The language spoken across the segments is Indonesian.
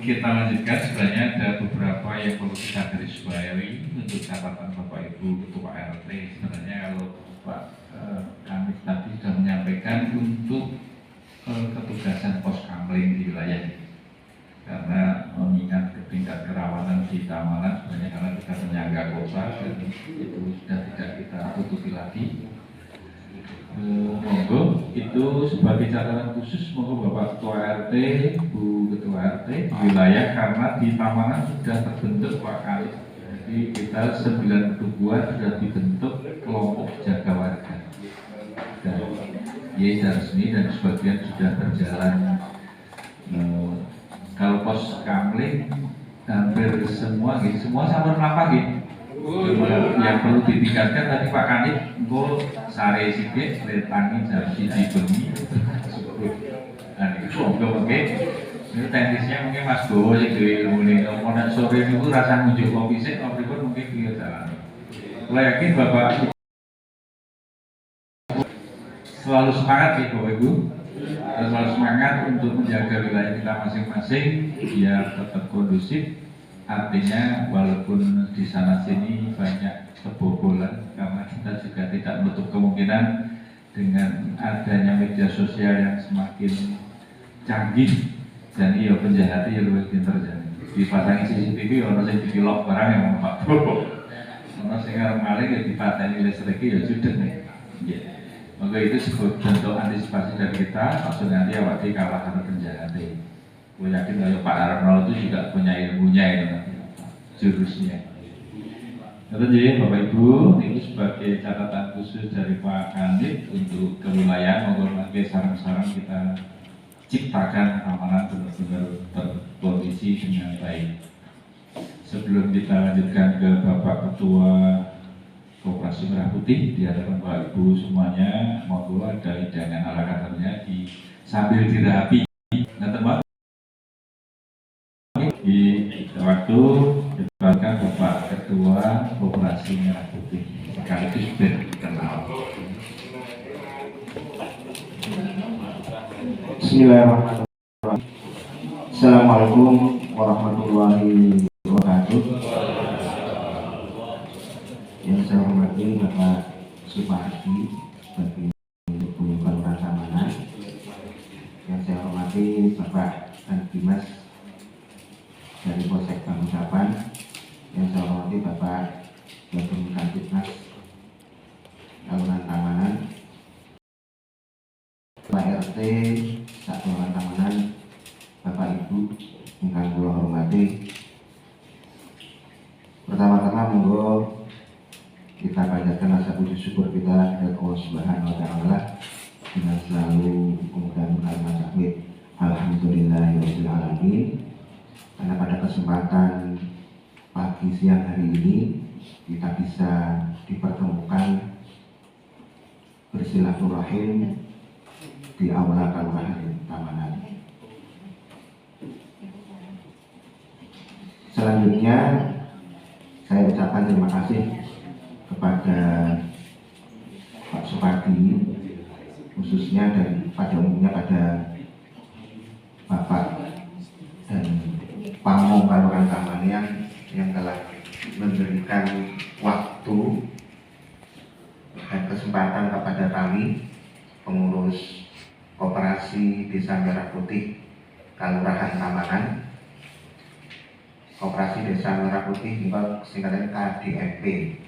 kita lanjutkan, sebenarnya ada beberapa yang perlu kita garis bawahi untuk catatan Bapak Ibu Ketua RT. Sebenarnya kalau Pak kami tadi sudah menyampaikan untuk ketugasan pos kamling di wilayah ini, karena mengingat tingkat kerawanan di Tamalan sebenarnya karena kita penyangga kota dan itu sudah tidak kita tutupi lagi. Monggo itu sebagai catatan khusus, monggo Bapak Ketua RT, Bu Ketua RT di wilayah, karena di Tamanan sudah terbentuk Pak Kali. Jadi kita 9 ketubuhan sudah dibentuk kelompok jaga warga. Dan dan resmi dan sebagian sudah berjalan. Kalau pos kamling hampir semua sama apa gitu. Yang perlu ditingkatkan tadi Pak Kanit, engko sare sithik letangi jam 1 bengi. Nah itu monggo ini teknisnya mungkin Mas Bowo sing duwe ilmune. Mau sore niku rasa ngunjuk kopi sik, pripun mungkin piye jalan. Kula yakin Bapak selalu semangat ya Bapak Ibu. Selalu semangat untuk menjaga wilayah kita masing-masing biar tetap kondusif. Artinya walaupun di sana sini banyak kebobolan, karena kita juga tidak menutup kemungkinan dengan adanya media sosial yang semakin canggih dan iya penjahat ya lebih pintar jadi dipasangi CCTV orang yang divilog barang yang mau Pak Bowo orang yang maling ya dipateni listrik ya sudah nih ya. Maka itu sebut bentuk antisipasi dari kita, maksud nanti awak kalah karena penjahat. Gue yakin kalau Pak Arnold itu juga punya ilmunya itu, jurusnya. Terus jadi Bapak Ibu, ini sebagai catatan khusus dari Pak Kanit untuk kewilayahan, maupun lagi sarang-sarang kita ciptakan keamanan benar-benar terkondisi dengan baik. Sebelum kita lanjutkan ke Bapak Ketua Koperasi Merah Putih, di hadapan Bapak Ibu semuanya, monggo ada hidangan ala kadarnya sambil dirapi. Nah, teman di waktu dipanggilkan Bapak Ketua Koperasi Merah Putih sekaligus berkenal. Bismillahirrahmanirrahim. Assalamualaikum warahmatullahi wabarakatuh. Yang saya hormati Bapak Supardi sebagai Ketua Kelurahan Tamanan. Yang saya hormati Bapak dan Dimas dari Polsek Bangsapan. Yang saya hormati Bapak Gabung Kantipnas Kelurahan Tamanan, Pak RT Kelurahan Tamanan, Bapak Ibu ingkang kula hormati. Pertama-tama monggo kita panjatkan rasa puji syukur kita kepada Allah Subhanahu wa taala dengan selalu kemudahan mazhabit. Alhamdulillahirabbil alamin. Karena pada kesempatan pagi siang hari ini kita bisa dipertemukan bersilaturahim di aula Kelurahan Tamanan. Selanjutnya saya ucapkan terima kasih kepada Pak Supardi, khususnya dan pada umumnya pada Bapak dan Pamong Kelurahan Tamanan yang telah memberikan waktu dan kesempatan kepada kami pengurus Koperasi Desa Merah Putih Kelurahan Tamanan, Koperasi Desa Merah Putih hingga singkatan KDMP,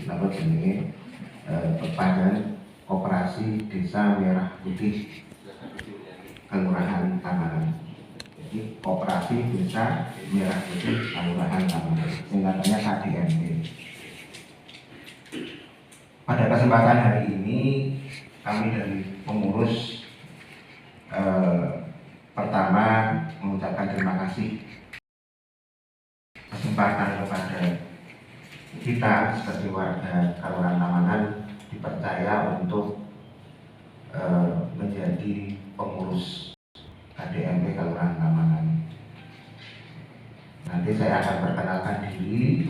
nama jenis kepada Koperasi Desa Merah Putih Kelurahan Tamanan. Jadi Koperasi Desa Merah Putih Kelurahan Tamanan, singkatannya KDMP. Pada kesempatan hari ini kami dari pengurus pertama mengucapkan terima kasih kesempatan kepada kita sebagai warga Kelurahan Tamanan dipercaya untuk menjadi pengurus KDMP Kelurahan Tamanan. Nanti saya akan perkenalkan diri.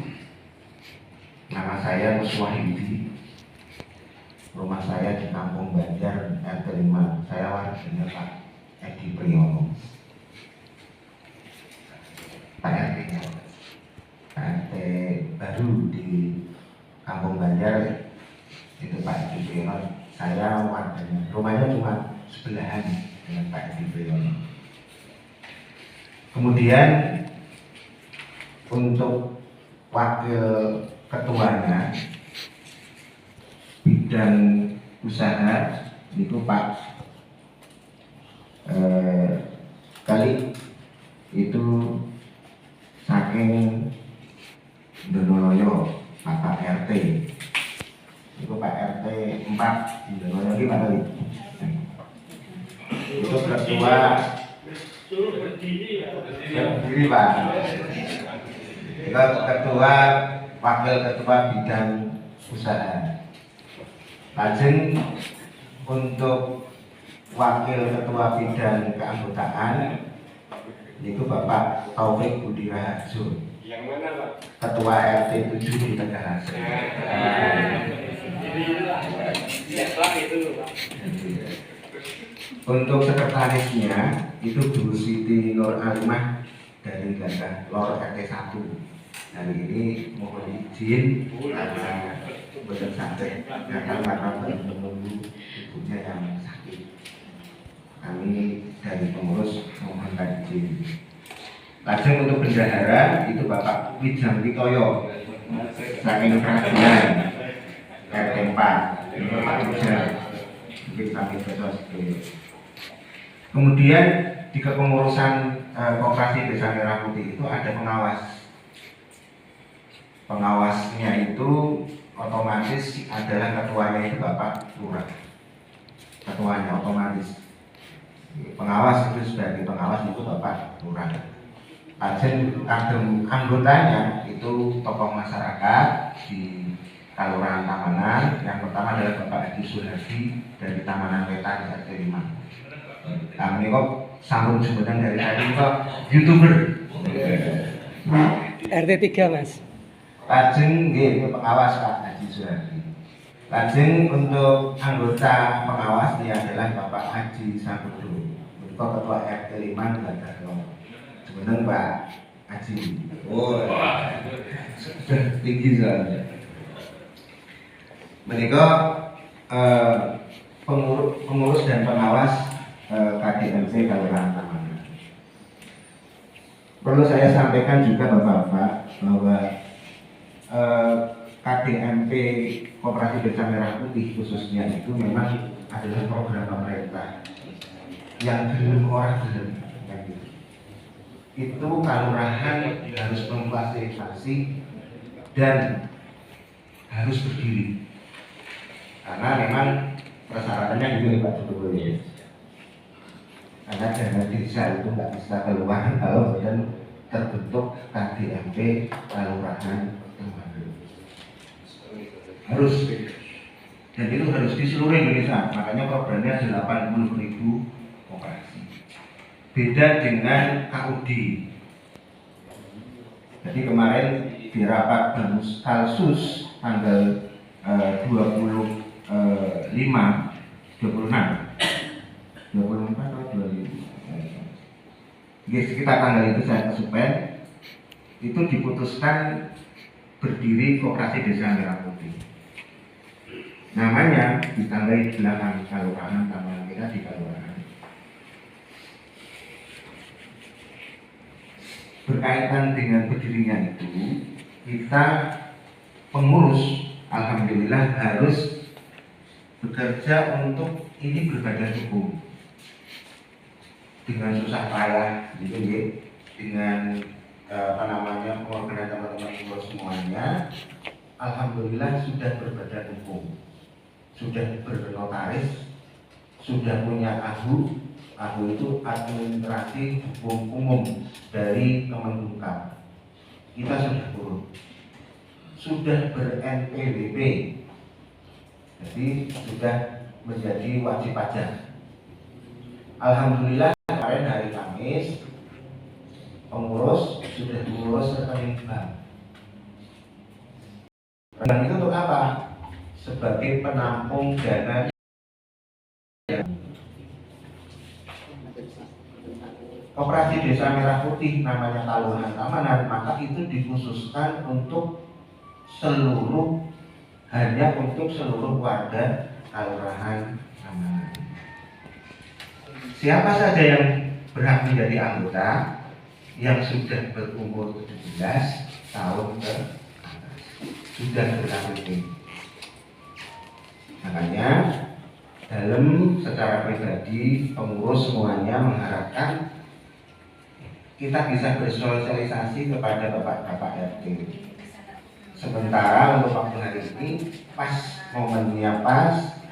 Nama saya Muswahidi. Rumah saya di Kampung Banjar RT 5. Saya warganya Pak Edi Priyono. Kampung Banjar itu Pak Edi Priyono. Saya warganya, rumahnya cuma sebelahan dengan Pak Edi Priyono. Kemudian untuk wakil ketuanya bidang usaha itu Pak kali itu saking Donoloyo Bapak RT itu Pak RT 4 di Donoloyo ini Pak kali itu ketua berdiri Pak itu ketua wakil ketua bidang usaha. Lajeng untuk wakil ketua bidang keanggotaan itu Bapak Taufik Budi Raharjo. Yang mana Pak? Ketua RT 7 di Tegalasari. Untuk sekretarisnya itu Bu Siti Nur Alimah dari Gagah Lor RT 1. Hari ini mohon izin karena betul sampai karena menunggu ibunya yang sakit. Kami dari pengurus mohon izin. Lajeng untuk bendahara itu Bapak Wijang Witoyo saking Kerajaan RT 4 itu Pak Wijang mungkin kami betul. Kemudian di kepengurusan Koperasi Desa Merah Putih itu ada pengawas. Pengawasnya itu otomatis adalah ketuanya itu Bapak Lurah. Ketuanya otomatis. Pengawas itu sebagai pengawas itu Bapak Lurah. Anggotanya itu tokoh masyarakat di Kelurahan Tamanan. Yang pertama adalah Bapak Haji Suhardi dari Tamanan Wetan RT 5. Kami kok sambung sebutan dari tadi kok YouTuber. RT 3 Mas. Lajeng nggih pengawas Pak Haji Suhardi. Lajeng untuk anggota pengawas dia adalah Bapak Haji Sapudo. Menika ketua RT 5 Gagah Lor. Sebenarnya Pak Haji. Oh, sudah tinggi soalnya. Menika pengurus dan pengawas KDMC Kelurahan Tamanan. Perlu saya sampaikan juga Bapak-bapak bahwa KDMP Koperasi Desa Merah Putih khususnya itu memang adalah program pemerintah yang belum orang belum itu kelurahan harus memfasilitasi dan harus berdiri karena memang persyaratannya gitu Pak Jokowi. Karena dana desa itu nggak bisa keluar kalau kemudian terbentuk KDMP Kelurahan harus, dan itu harus di seluruh Indonesia. Makanya programnya 80.000 koperasi. Beda dengan KUD. Jadi kemarin di rapat Bamus Kalsus tanggal 26 atau 25 sekitar tanggal itu saya kesupen itu diputuskan berdiri Koperasi Desa Merah Putih. Namanya ditandai di belakang Kelurahan Tamanan kita di Kelurahan. Berkaitan dengan berdirinya itu, kita pengurus alhamdulillah harus bekerja untuk ini berbadan hukum dengan susah payah gitu ya, dengan pengorganan teman-teman pengurus semuanya alhamdulillah sudah berbadan hukum, sudah bernotaris, sudah punya AHU itu administrasi hukum umum dari Kemenkumham. Kita sudah turun, sudah ber-NPWP, jadi sudah menjadi wajib pajak. Alhamdulillah kemarin hari Kamis pengurus sudah mengurus rekening bank. Dan itu untuk apa? Sebagai penampung dana Koperasi Desa Merah Putih namanya Kelurahan Tamanan, maka itu dikhususkan untuk seluruh hanya untuk seluruh warga kelurahan Ramalan. Siapa saja yang berhak menjadi anggota yang sudah berumur 17 tahun ke atas, sudah berKTP. Makanya dalam secara pribadi pengurus semuanya mengharapkan kita bisa bersosialisasi kepada Bapak-Bapak RT. Sementara untuk waktu hari ini pas momennya pas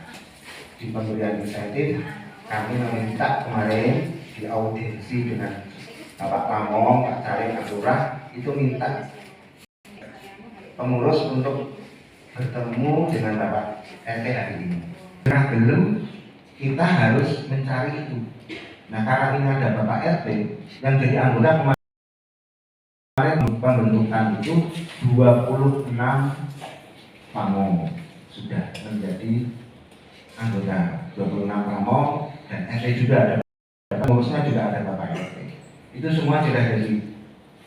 di pemberian insentif, kami meminta kemarin di audiensi dengan Bapak Pamong, Pak Carik, Pak Lurah, itu minta pengurus untuk bertemu dengan Bapak RT hari ini. Karena belum, kita harus mencari itu. Nah, karena ini ada Bapak RT yang jadi anggota kemarin pembentukan itu 26 Pamong sudah menjadi anggota, 26 Pamong dan RT juga ada, pengurusnya juga ada Bapak RT. Itu semua sudah jadi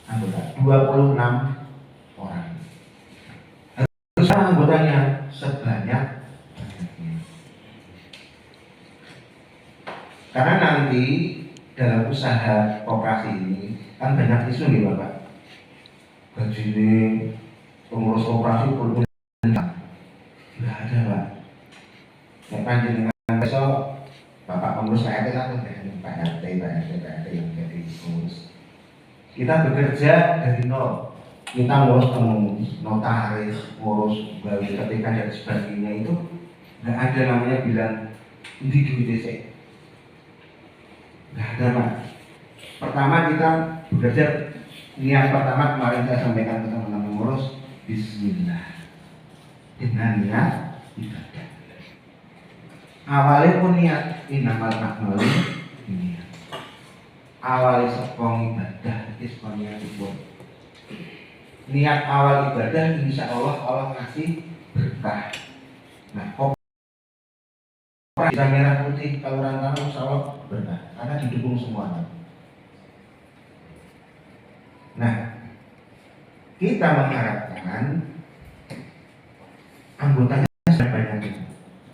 anggota 26 orang. Harus anggotanya sebanyak banyaknya. Karena nanti dalam usaha koperasi ini kan banyak isu nih Bapak. Gaji ini pengurus koperasi perlu nggak ada Pak. Kayak panjenengan besok Bapak pengurus RT kan Pak RT yang jadi pengurus. Kita bekerja dari nol. Kita ngurus notaris, ngurus bagi ketika dan sebagainya itu nggak ada namanya bilang ini duit DC. Nggak ada Pak. Pertama kita bekerja, niat pertama kemarin saya sampaikan ke teman-teman pengurus, Bismillah, dengan niat ibadah. Awalnya pun niat inamal makmulin niat. Awalnya sepong ibadah, sepong niat itu. Niat awal ibadah, insya Allah ngasih berkah. Nah, bisa merah putih kalau orang insya Allah berkah, karena didukung semuanya. Nah, kita mengharapkan anggotanya sebanyak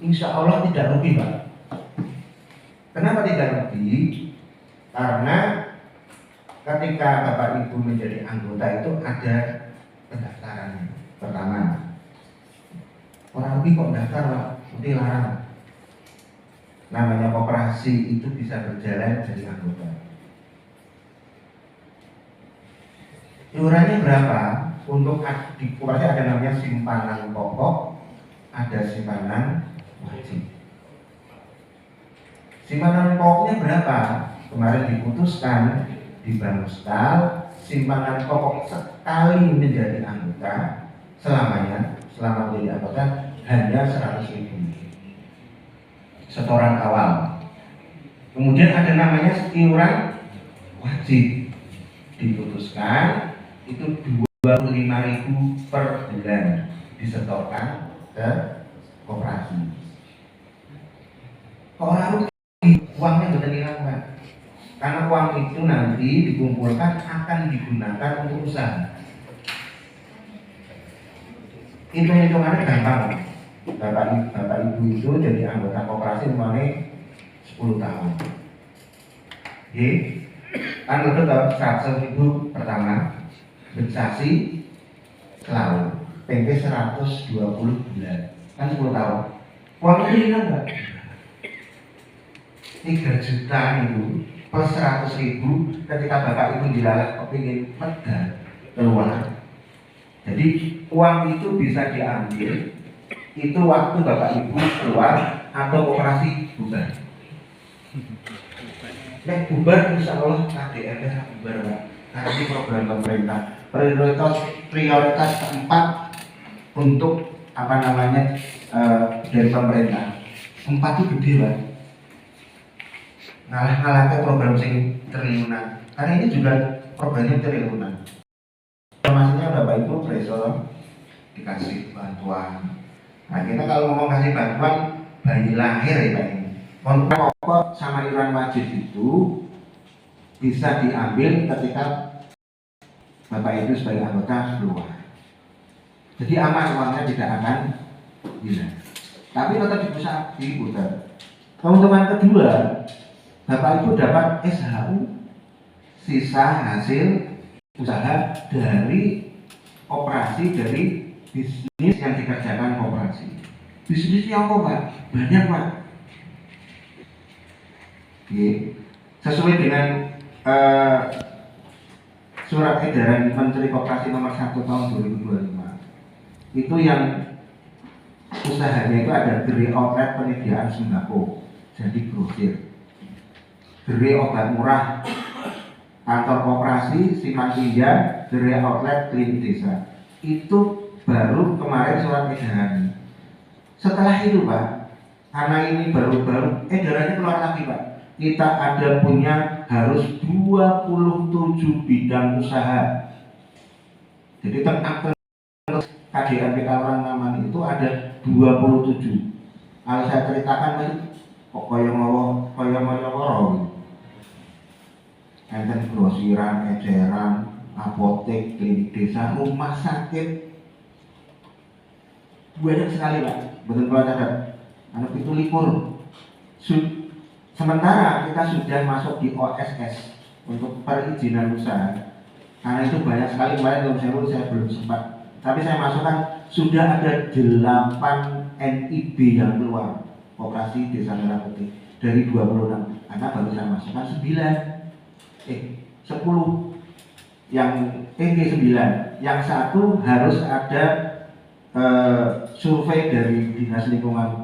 insya Allah tidak rugi Pak. Kenapa tidak rugi? Karena ketika Bapak Ibu menjadi anggota itu ada pendaftarannya. Pertama, orang rugi kok daftar Pak, nanti larang. Namanya koperasi itu bisa berjalan jadi anggota. Iurannya berapa? Untuk di koperasi ada namanya simpanan pokok, ada simpanan wajib. Simpanan pokoknya berapa? Kemarin diputuskan di Bamuskal, simpanan pokok sekali menjadi anggota selama menjadi anggota hanya 100.000 setoran awal. Kemudian ada namanya iuran wajib, diputuskan itu 25.000 per bulan disetorkan ke koperasi. Orang uangnya sudah hilang Pak, karena uang itu nanti dikumpulkan akan digunakan untuk usaha. Hitung-hitungannya gampang. Bapak Ibu itu jadi anggota koperasi umumnya 10 tahun. Oke, kan lebih dari 100.000 pertama, investasi selalu PP 120 bulan, kan 10 tahun. Uangnya hilang nggak? 3 juta itu plus 100.000 ketika Bapak Ibu dilalak kepingin medal keluar. Jadi uang itu bisa diambil itu waktu Bapak Ibu keluar atau koperasi bubar. Nek bubar insya Allah KDRT bubar Pak. Karena ini program pemerintah. Prioritas keempat untuk dari pemerintah. 4 itu gede Pak. Ngalah-ngalahnya program sing triliunan. Karena ini juga programnya triliunan. Informasinya Bapak Ibu besok dikasih bantuan. Nah, kita kalau ngomong kasih bantuan bayi lahir ya Pak ini. Kontrak pokok sama iuran wajib itu bisa diambil ketika Bapak Ibu sebagai anggota keluar. Jadi aman, uangnya tidak akan Gila. Tapi tetap diputar. Keuntungan kedua, Bapak Ibu dapat SHU, sisa hasil usaha dari operasi dari bisnis yang dikerjakan koperasi. Bisnisnya apa Pak? Banyak Pak. Oke. Sesuai dengan surat edaran Menteri Koperasi nomor 1 tahun 2025, itu yang usahanya itu ada gerai outlet penyediaan sembako, jadi grosir, gerai obat murah, kantor koperasi, simpan pinjam, gerai outlet klinik desa. Itu baru kemarin surat edaran. Setelah itu Pak, karena ini baru-baru edarannya keluar lagi Pak, kita ada punya harus 27 bidang usaha. Jadi tentang KDRT Kelurahan Taman itu ada 27. Kalau saya ceritakan masih kok koyo-koyo enten grosiran, eceran, apotek, klinik desa, rumah sakit, banyak sekali Pak. Betul kalau catat, anak itu libur. Sementara kita sudah masuk di OSS untuk perizinan usaha, karena itu banyak sekali kemarin saya belum sempat. Tapi saya masukkan sudah ada 8 NIB yang keluar Koperasi Desa Merah Putih dari 26, karena baru saya masukkan 10 yang 9, yang satu harus ada survei dari Dinas Lingkungan